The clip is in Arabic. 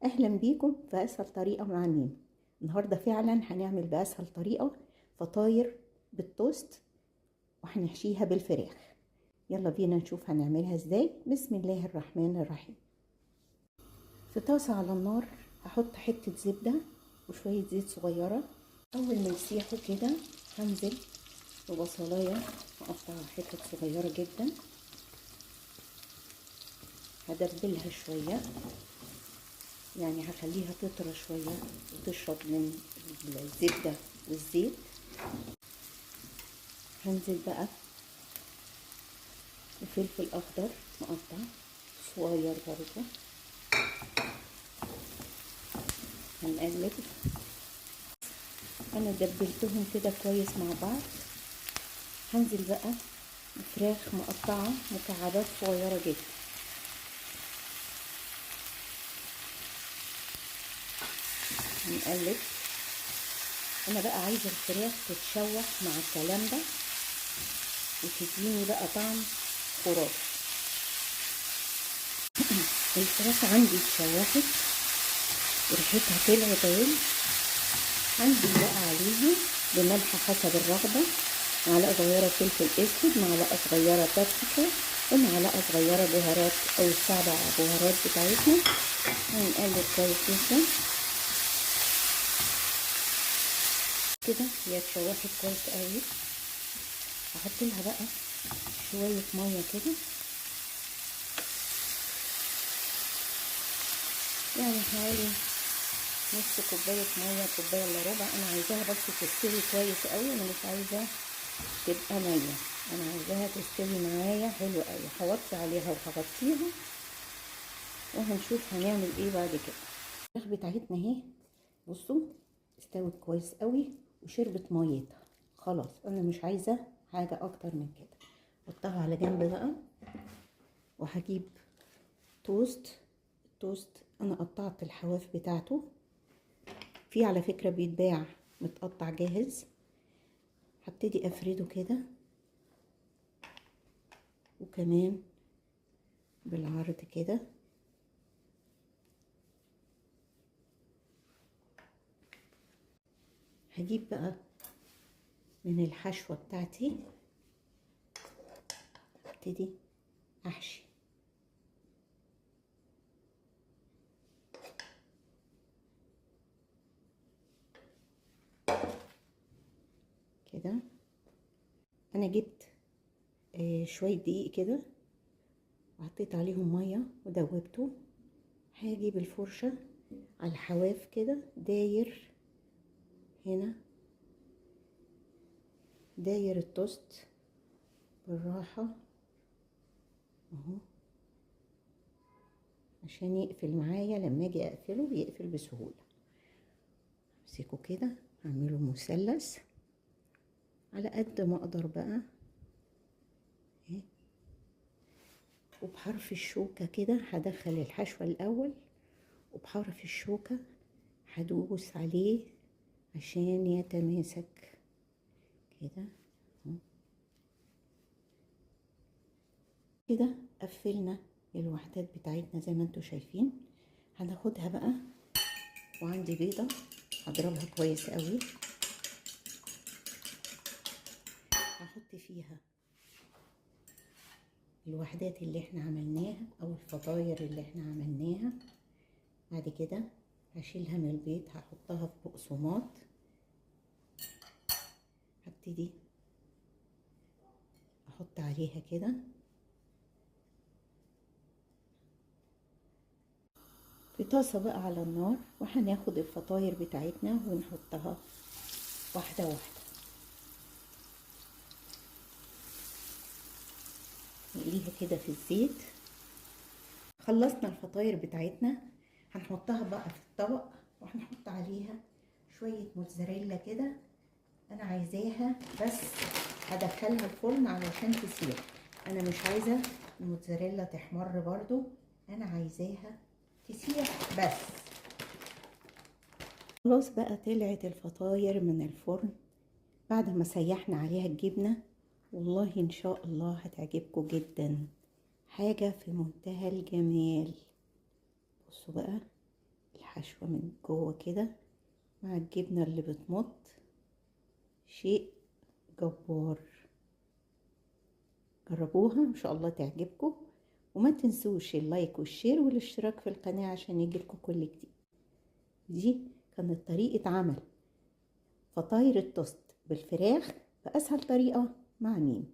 اهلا بيكم في اسهل طريقه مع نيم. النهارده فعلا هنعمل باسهل طريقه فطاير بالتوست وهنحشيها بالفراخ. يلا بينا نشوف هنعملها ازاي. بسم الله الرحمن الرحيم. في طاسه على النار هحط حته زبده وشويه زيت صغيره. اول ما يسيحوا كده هنزل ببصلايه مقطعه حتت صغيره جدا، هدبلها شويه، يعني هخليها تطرى شوية وتشرب من الزبدة والزيت. هنزل بقى بفلفل أخضر مقطع صغير برضه، هنقلب. أنا دبلتهم كده كويس مع بعض. هنزل بقى بفراخ مقطعة مكعبات صغيرة جدا، هنقلب. أنا بقى عايزة الفراخ تتشوح مع الكلام ده وتديني بقى طعم خرافي. الفراخ عندي اتشوحت وريحتها طلعت اهي. هنزل بقى عليها بملح حسب الرغبة، معلقة صغيرة فلفل اسود، معلقة صغيرة بابريكا، ومعلقة صغيرة بهارات او السبع بهارات بتاعتنا. هنقلب كويس جدا كده. هي اتشوحت كويس قوي. هحط لها بقى شوية مية كده، يعني حوالي نص كوباية مية، كوباية الا ربع. انا عايزاها بس تستوي كويس قوي، انا مش عايزة تبقى نية، انا عايزاها تستوي معايا حلو قوي. هوطي عليها وهغطيها وهنشوف هنعمل ايه بعد كده. الفراخ بتاعتنا اهي، بصوا استوت كويس قوي وشربت ميتها خلاص. انا مش عايزة حاجة اكتر من كده. حطها على جنب بقى، وهجيب التوست انا قطعت الحواف بتاعته، في على فكرة بيتباع متقطع جاهز. هبتدي افرده كده وكمان بالعرض كده. هجيب بقى من الحشوة بتاعتي، ابتدي احشي كده. انا جبت شوية دقيق كده وحطيت عليهم مية ودوبته. هاجي بالفرشة على الحواف كده، داير هنا، داير التوست بالراحة اهو، عشان يقفل معايا. لما اجي اقفله بيقفل بسهولة. امسكه كده، اعمله مثلث على قد ما اقدر بقى، وبحرف الشوكة كده هدخل الحشوة الأول، وبحرف الشوكة هدوس عليه عشان يتماسك كده. كده قفلنا الوحدات بتاعتنا زي ما انتوا شايفين. هناخدها بقى، وعندي بيضة هضربها كويس قوي، هحط فيها الوحدات اللي احنا عملناها او الفطاير اللي احنا عملناها. بعد كده هشيلها من البيض، هحطها في بقسماط. هبتدي احط عليها كده في طاسة بقى على النار، وهناخد الفطاير بتاعتنا ونحطها واحدة واحدة، نقليها كده في الزيت. خلصنا الفطاير بتاعتنا، هنحطها بقى في الطبق وهنحط عليها شوية موتزاريلا كده. انا عايزاها بس هدخلها الفرن علشان تسيح، انا مش عايزة الموتزاريلا تحمر برضو، انا عايزاها تسيح بس. خلاص بقى طلعت الفطاير من الفرن بعد ما سيحنا عليها الجبنة. والله ان شاء الله هتعجبكم جدا، حاجة في منتهى الجمال. بصوا بقى الحشوة من جوه كده مع الجبنة اللي بتمط، شيء جبار. جربوها ان شاء الله تعجبكم، وما تنسوش اللايك والشير والاشتراك في القناة عشان يجيلكم كل جديد. دي كانت طريقة عمل فطاير التوست بالفراخ بأسهل طريقة مع ميم.